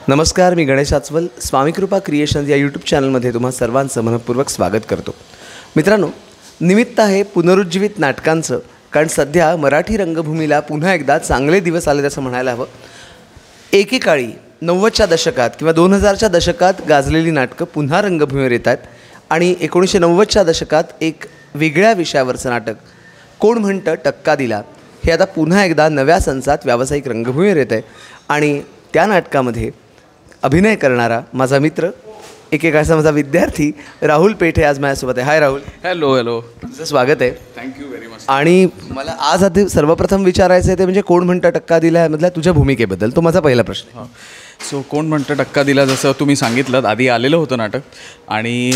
नमस्कार, मी गणेश आचवल. स्वामीकृपा क्रिएशन्स या यूट्यूब चॅनलमध्ये तुम्हा सर्वांचं मनपूर्वक स्वागत करतो. मित्रांनो, निमित्त आहे पुनरुज्जीवित नाटकांचं, कारण सध्या मराठी रंगभूमीला पुन्हा एकदा चांगले दिवस आले असं म्हणायला हवं. एकेकाळी 90च्या दशकात किंवा 2000च्या दशकात गाजलेली नाटकं पुन्हा रंगभूमीवर येत आहेत आणि 1990च्या दशकात एक वेगळ्या विषयावरचं नाटक कोण म्हणतं टक्का दिला हे आता पुन्हा एकदा नव्या संचात व्यावसायिक रंगभूमीवर येत आहे. आणि त्या नाटकामध्ये अभिनय करणारा माझा मित्र, एकेकाळचा माझा विद्यार्थी राहुल पेठे आज माझ्यासोबत आहे. हाय राहुल. हॅलो. तुझं स्वागत आहे. Thank you very much. आणि मला आज आधी सर्वप्रथम विचारायचं आहे ते म्हणजे कोण म्हणतं टक्का दिला यामधल्या तुझ्या भूमिकेबद्दल. तो माझा पहिला प्रश्न आहे. सो कोण म्हणतं टक्का दिला, जसं तुम्ही सांगितलं आधी आलेलं होतं नाटक, आणि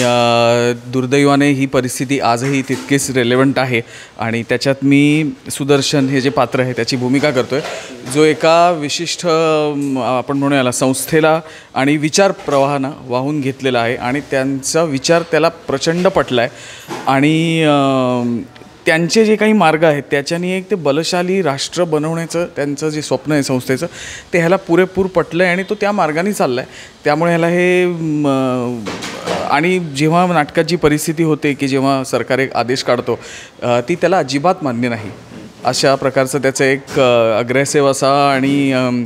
दुर्दैवाने ही परिस्थिती आजही तितकीच रेलेवंट आहे. आणि त्याच्यात मी सुदर्शन हे जे पात्र आहे त्याची भूमिका करतो आहे, जो एका विशिष्ट आपण म्हणूया याला संस्थेला आणि विचार प्रवाहानं वाहून घेतलेला आहे आणि त्यांचा विचार त्याला प्रचंड पटला आहे. आणि त्यांचे जे काही मार्ग आहेत त्याच्यानी एक ते बलशाली राष्ट्र बनवण्याचं त्यांचं जे स्वप्न आहे संस्थेचं, ते ह्याला पुरेपूर पटलं आहे आणि तो त्या मार्गाने चालला आहे. त्यामुळे ह्याला हे आणि जेव्हा नाटकाची परिस्थिती होते की जेव्हा सरकार एक आदेश काढतो ती त्याला अजिबात मान्य नाही, अशा प्रकारचं त्याचं एक अग्रेसिव्ह असा आणि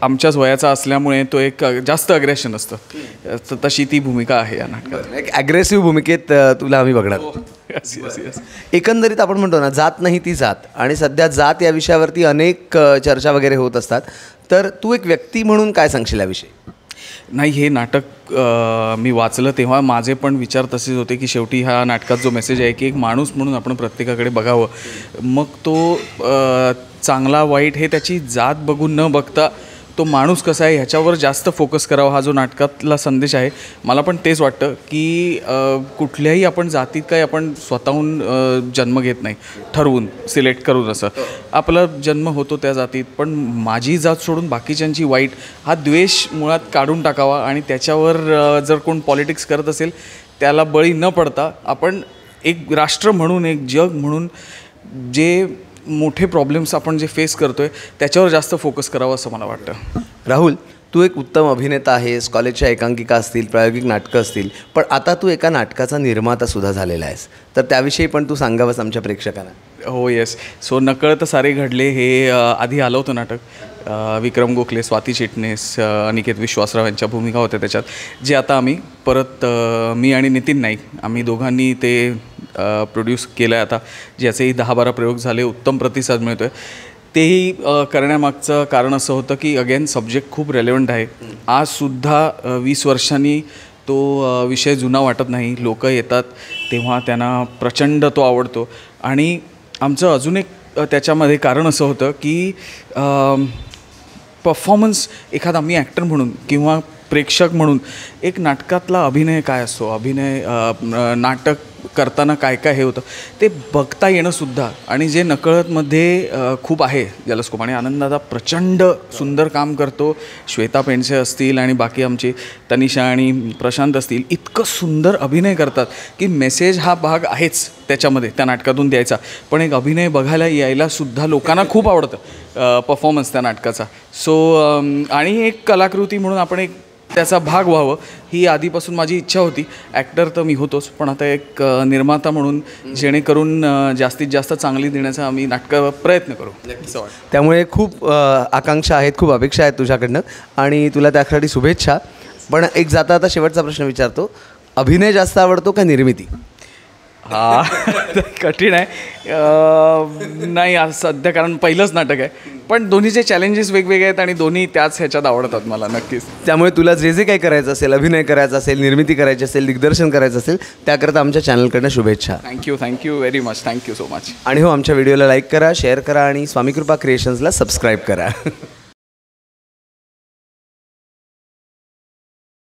आमच्याच वयाचा असल्यामुळे तो एक जास्त अग्रेशन असतं, तशी ती भूमिका आहे या नाटकात. एक ॲग्रेसिव्ह भूमिकेत तुला आम्ही बघणार. एकंदरीत आपण म्हणतो ना, जात नाही ती जात, आणि सध्या जात या विषयावरती अनेक चर्चा वगैरे होत असतात. तर तू एक व्यक्ती म्हणून काय सांगशील याविषयी? नाही, हे नाटक मी वाचलं तेव्हा माझे पण विचार तसेच होते की शेवटी ह्या नाटकात जो मेसेज आहे की एक माणूस म्हणून आपण प्रत्येकाकडे बघावं, मग तो चांगला वाईट हे त्याची जात बघून न बघता तो माणूस कसा आहे ह्याच्यावर जास्त फोकस करावा, हा जो नाटकातला संदेश आहे. मला पण तेच वाटतं की कुठल्याही आपण जातीत काही आपण स्वतःहून जन्म घेत नाही, ठरवून सिलेक्ट करून. असं आपला जन्म होतो त्या जातीत, पण माझी जात सोडून बाकीच्यांची वाईट हा द्वेष मुळात काढून टाकावा आणि त्याच्यावर जर कोण पॉलिटिक्स करत असेल त्याला बळी न पडता आपण एक राष्ट्र म्हणून, एक जग म्हणून जे मोठे प्रॉब्लेम्स आपण जे फेस करतो आहे त्याच्यावर जास्त फोकस करावं असं मला वाटतं. राहुल, तू एक उत्तम अभिनेता आहेस, कॉलेजच्या एकांकिका असतील, प्रायोगिक नाटकं असतील, पण आता तू एका नाटकाचा निर्मातासुद्धा झालेला आहेस, तर त्याविषयी पण तू सांगावंस आमच्या प्रेक्षकांना. हो येस. सो नकळत सारे घडले हे आधी आलं होतं नाटक. विक्रम गोखले, स्वाती चिटणीस, अनिकेत विश्वासराव यांच्या भूमिका होत्या त्याच्यात, जे आता आम्ही परत मी आणि नितीन नाईक आम्ही दोघांनी ते प्रोड्यूस केलं आहे आता, ज्याचेही 10-12 प्रयोग झाले, उत्तम प्रतिसाद मिळतो आहे. तेही करण्यामागचं कारण असं होतं की अगेन सब्जेक्ट खूप रेलेवंट आहे. आजसुद्धा 20 वर्षांनी तो विषय जुना वाटत नाही. लोक येतात तेव्हा त्यांना प्रचंड तो आवडतो. आणि आमचं अजून एक त्याच्यामध्ये कारण असं होतं की परफॉर्मन्स, एखादा मी ॲक्टर म्हणून किंवा प्रेक्षक म्हणून एक नाटकातला अभिनय काय असतो, अभिनय नाटक करताना काय काय हे होतं ते बघता येणंसुद्धा, आणि जे नकळतमध्ये खूप आहे ज्याला स्कोप. आणि आनंददादा प्रचंड सुंदर काम करतो, श्वेता पेंडसे असतील आणि बाकी आमचे तनिषा आणि प्रशांत असतील, इतकं सुंदर अभिनय करतात की मेसेज हा भाग आहेच त्याच्यामध्ये त्या नाटकातून द्यायचा, पण एक अभिनय बघायला यायलासुद्धा लोकांना खूप आवडतं परफॉर्मन्स त्या नाटकाचा. सो आणि एक कलाकृती म्हणून आपण एक त्याचा भाग व्हावं ही आधीपासून माझी इच्छा होती. ॲक्टर तर मी होतोच, पण आता एक निर्माता म्हणून जेणेकरून जास्तीत जास्त चांगली देण्याचा आम्ही नाटकावर प्रयत्न करू. त्यामुळे खूप आकांक्षा आहेत, खूप अपेक्षा आहेत तुझ्याकडनं, आणि तुला त्यासाठी शुभेच्छा. पण एक जाता आता शेवटचा प्रश्न विचारतो, अभिनय जास्त आवडतो का निर्मिती? हा कठीण आहे. नाही आज सध्या, कारण पहिलंच नाटक आहे, पण दोन्हीचे चॅलेंजेस वेगवेगळे आहेत आणि दोन्ही त्याच ह्याच्यात आवडतात मला नक्कीच. त्यामुळे तुला जे जे काही करायचं असेल, अभिनय करायचा असेल, निर्मिती करायची असेल, दिग्दर्शन करायचं असेल, त्याकरता आमच्या चॅनलकडनं शुभेच्छा. Thank you very much. Thank you so much. आणि हो, आमच्या व्हिडिओला लाईक करा, शेअर करा आणि स्वामीकृपा क्रिएशन्सला सबस्क्राईब करा.